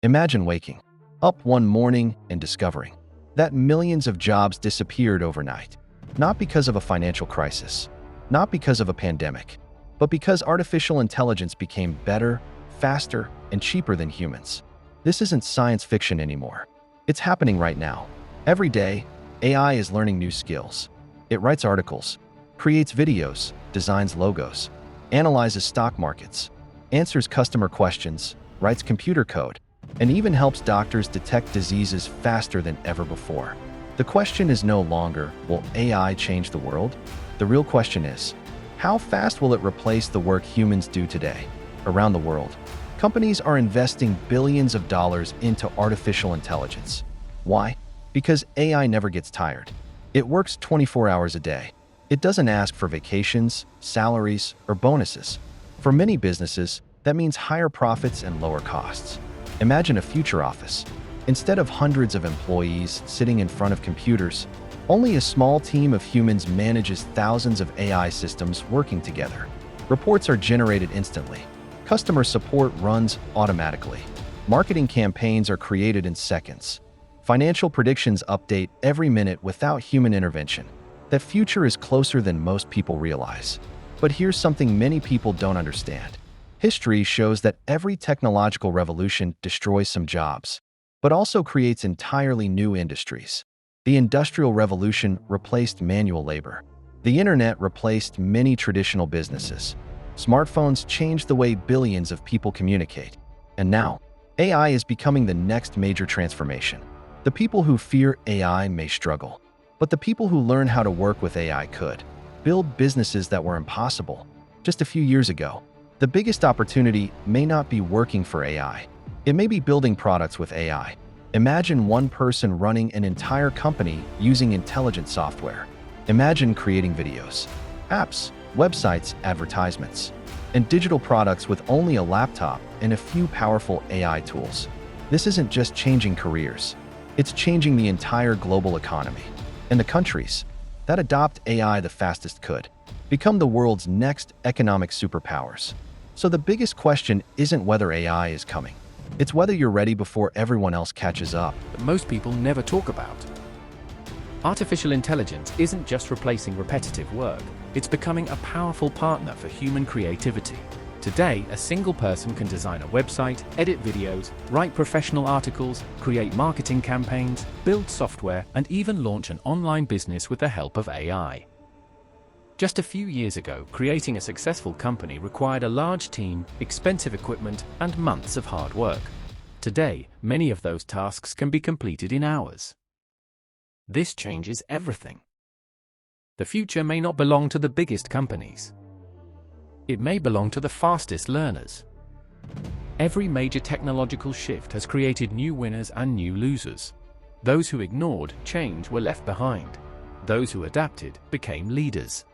Imagine waking up one morning and discovering that millions of jobs disappeared overnight, not because of a financial crisis, not because of a pandemic, but because artificial intelligence became better, faster, and cheaper than humans. This isn't science fiction anymore. It's happening right now. Every day, AI is learning new skills. It writes articles, creates videos, designs logos, analyzes stock markets, answers customer questions, writes computer code, and even helps doctors detect diseases faster than ever before. The question is no longer, will AI change the world? The real question is, how fast will it replace the work humans do today? Around the world, companies are investing billions of dollars into artificial intelligence. Why? Because AI never gets tired. It works 24 hours a day. It doesn't ask for vacations, salaries, or bonuses. For many businesses, that means higher profits and lower costs. Imagine a future office. Instead of hundreds of employees sitting in front of computers, only a small team of humans manages thousands of AI systems working together. Reports are generated instantly. Customer support runs automatically. Marketing campaigns are created in seconds. Financial predictions update every minute without human intervention. That future is closer than most people realize. But here's something many people don't understand. History shows that every technological revolution destroys some jobs, but also creates entirely new industries. The Industrial Revolution replaced manual labor. The internet replaced many traditional businesses. Smartphones changed the way billions of people communicate. And now, AI is becoming the next major transformation. The people who fear AI may struggle, but the people who learn how to work with AI could build businesses that were impossible just a few years ago. The biggest opportunity may not be working for AI. It may be building products with AI. Imagine one person running an entire company using intelligent software. Imagine creating videos, apps, websites, advertisements, and digital products with only a laptop and a few powerful AI tools. This isn't just changing careers. It's changing the entire global economy. And the countries that adopt AI the fastest could become the world's next economic superpowers. So the biggest question isn't whether AI is coming. It's whether you're ready before everyone else catches up. That most people never talk about. Artificial intelligence isn't just replacing repetitive work, it's becoming a powerful partner for human creativity. Today, a single person can design a website, edit videos, write professional articles, create marketing campaigns, build software, and even launch an online business with the help of AI. Just a few years ago, creating a successful company required a large team, expensive equipment, and months of hard work. Today, many of those tasks can be completed in hours. This changes everything. The future may not belong to the biggest companies. It may belong to the fastest learners. Every major technological shift has created new winners and new losers. Those who ignored change were left behind. Those who adapted became leaders.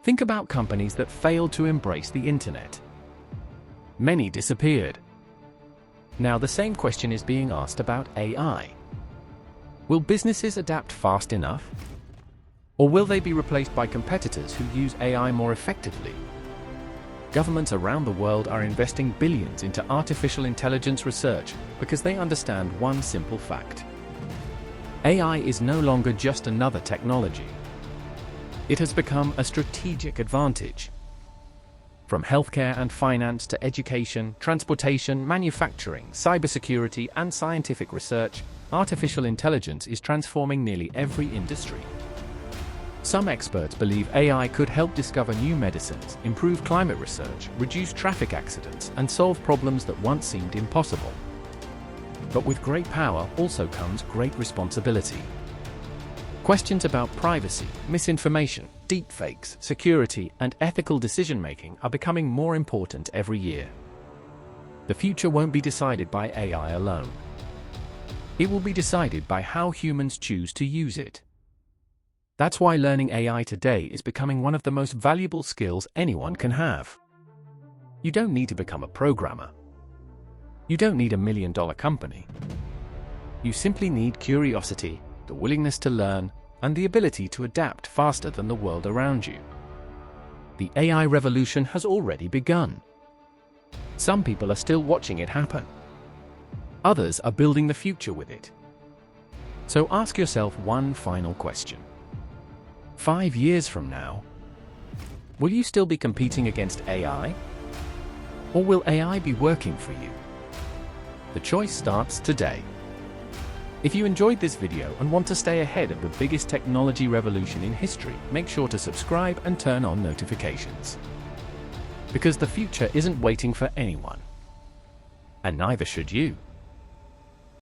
Think about companies that failed to embrace the internet. Many disappeared. Now the same question is being asked about AI. Will businesses adapt fast enough? Or will they be replaced by competitors who use AI more effectively? Governments around the world are investing billions into artificial intelligence research because they understand one simple fact. AI is no longer just another technology. It has become a strategic advantage. From healthcare and finance to education, transportation, manufacturing, cybersecurity, and scientific research, artificial intelligence is transforming nearly every industry. Some experts believe AI could help discover new medicines, improve climate research, reduce traffic accidents, and solve problems that once seemed impossible. But with great power also comes great responsibility. Questions about privacy, misinformation, deepfakes, security, and ethical decision-making are becoming more important every year. The future won't be decided by AI alone. It will be decided by how humans choose to use it. That's why learning AI today is becoming one of the most valuable skills anyone can have. You don't need to become a programmer. You don't need $1 million company. You simply need curiosity, the willingness to learn, and the ability to adapt faster than the world around you. The AI revolution has already begun. Some people are still watching it happen. Others are building the future with it. So ask yourself one final question. 5 years from now, will you still be competing against AI? Or will AI be working for you? The choice starts today. If you enjoyed this video and want to stay ahead of the biggest technology revolution in history, make sure to subscribe and turn on notifications. Because the future isn't waiting for anyone. And neither should you.